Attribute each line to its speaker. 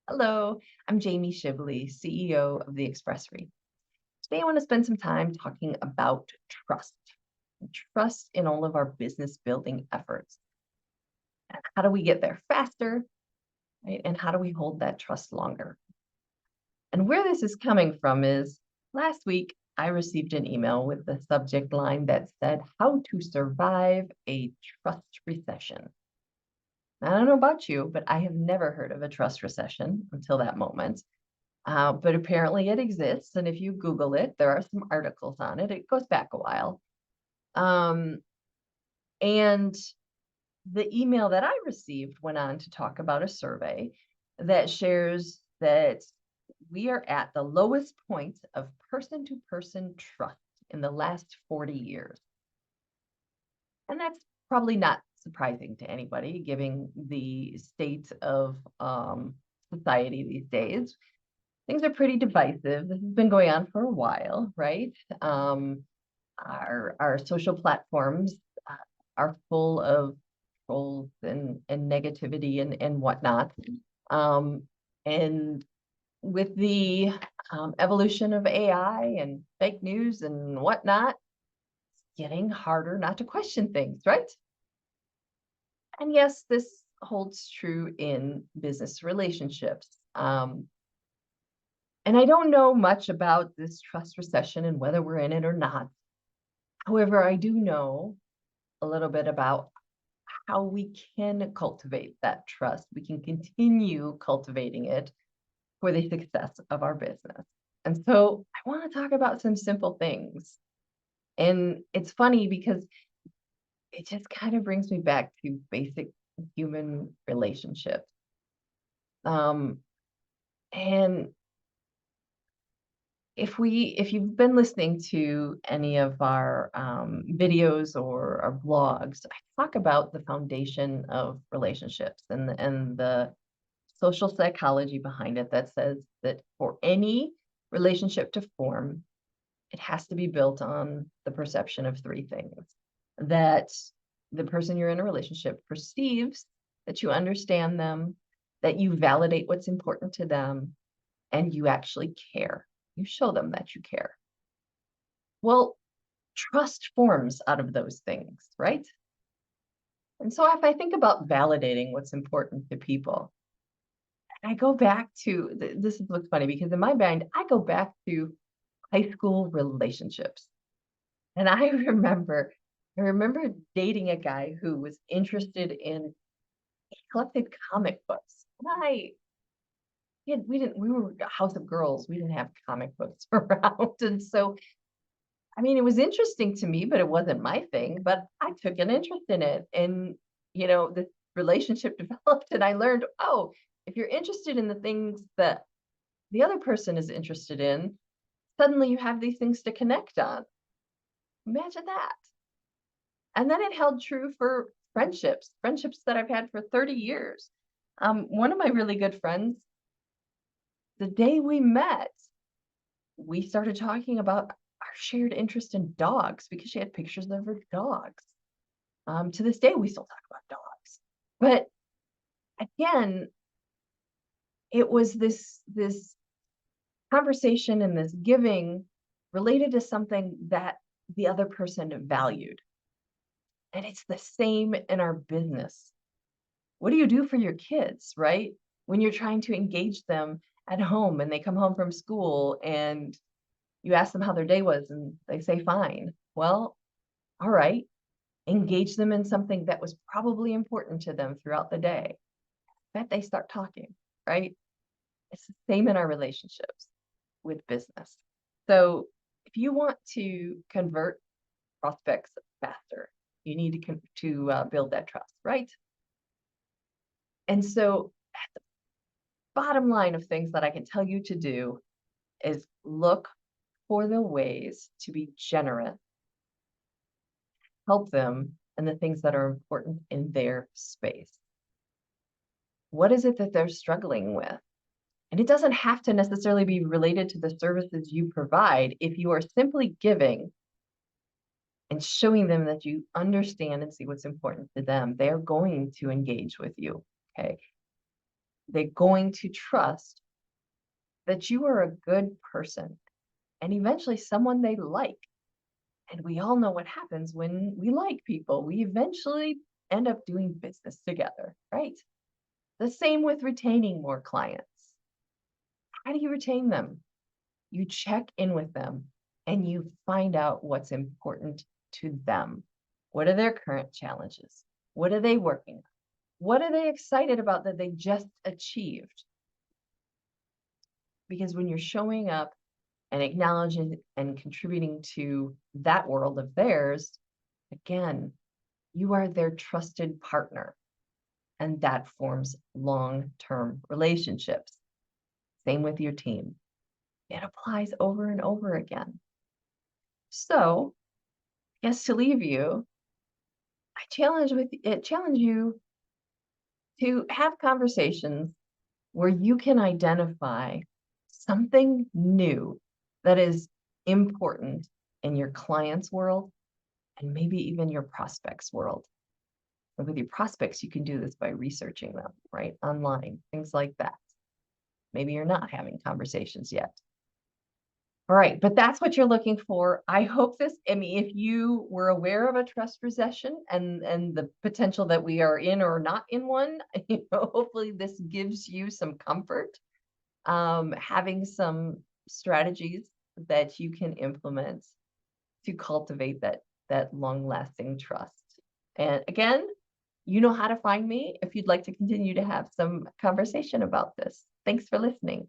Speaker 1: Hello, I'm Jamie Shibley, CEO of the Expressory. Today, I want to spend some time talking about trust, trust in all of our business building efforts. And how do we get there faster, right? And how do we hold that trust longer? And where this is coming from is last week, I received an email with the subject line that said, "How to survive a trust recession." I don't know about you, but I have never heard of a trust recession until that moment. But apparently it exists. And if you Google it, there are some articles on it. It goes back a while. Um, and the email that I received went on to talk about a survey that shares that we are at the lowest point of person to person trust in the last 40 years. And that's probably not surprising to anybody, given the state of society these days. Things are pretty divisive. This has been going on for a while, right? Um, our social platforms uh, are full of trolls and negativity and whatnot. Um, and with the evolution of AI and fake news and whatnot, it's getting harder not to question things, right? And yes, this holds true in business relationships. And I don't know much about this trust recession and whether we're in it or not. However, I do know a little bit about how we can cultivate that trust. We can continue cultivating it for the success of our business. And so I want to talk about some simple things. And it's funny because it just kind of brings me back to basic human relationships. Um, and if you've been listening to any of our videos or our blogs, I talk about the foundation of relationships and the social psychology behind it that says that for any relationship to form, it has to be built on the perception of three things: that the person you're in a relationship perceives, that you understand them, that you validate what's important to them, and you actually care. You show them that you care. Well, trust forms out of those things, right? And so if I think about validating what's important to people, I go back to this is what's funny because in my mind, I go back to high school relationships. And I remember dating a guy who was interested in he collected comic books. And we were a house of girls. We didn't have comic books around. And so I mean, it was interesting to me, but it wasn't my thing, but I took an interest in it. And, the relationship developed and I learned, oh, if you're interested in the things that the other person is interested in, suddenly you have these things to connect on. Imagine that. And then it held true for friendships that I've had for 30 years. One of my really good friends, the day we met, we started talking about our shared interest in dogs because she had pictures of her dogs. To this day, we still talk about dogs. But again, it was this conversation and this giving related to something that the other person valued. And it's the same in our business. What do you do for your kids, right? When you're trying to engage them at home and they come home from school and you ask them how their day was and they say fine. Well, all right, engage them in something that was probably important to them throughout the day. Bet they start talking, right? It's the same in our relationships with business. So if you want to convert prospects faster, you need to build that trust, right? And so at the bottom line of things that I can tell you to do is look for the ways to be generous, help them, and the things that are important in their space. What is it that they're struggling with? And it doesn't have to necessarily be related to the services you provide. If you are simply giving and showing them that you understand and see what's important to them, they're going to engage with you. Okay. They're going to trust that you are a good person and eventually someone they like. And we all know what happens when we like people. We eventually end up doing business together, right? The same with retaining more clients. How do you retain them? You check in with them and you find out what's important to them. What are their current challenges? What are they working on? What are they excited about that they just achieved? Because when you're showing up and acknowledging and contributing to that world of theirs, again, you are their trusted partner, and that forms long-term relationships. Same with your team. It applies over and over again. So, I guess to leave you, I challenge you to have conversations where you can identify something new that is important in your client's world and maybe even your prospects world. And with your prospects, you can do this by researching them, right? Online, things like that. Maybe you're not having conversations yet. All right, but that's what you're looking for. I hope this, I mean, if you were aware of a trust recession and the potential that we are in or not in one, hopefully this gives you some comfort, having some strategies that you can implement to cultivate that long-lasting trust. And again, you know how to find me if you'd like to continue to have some conversation about this. Thanks for listening.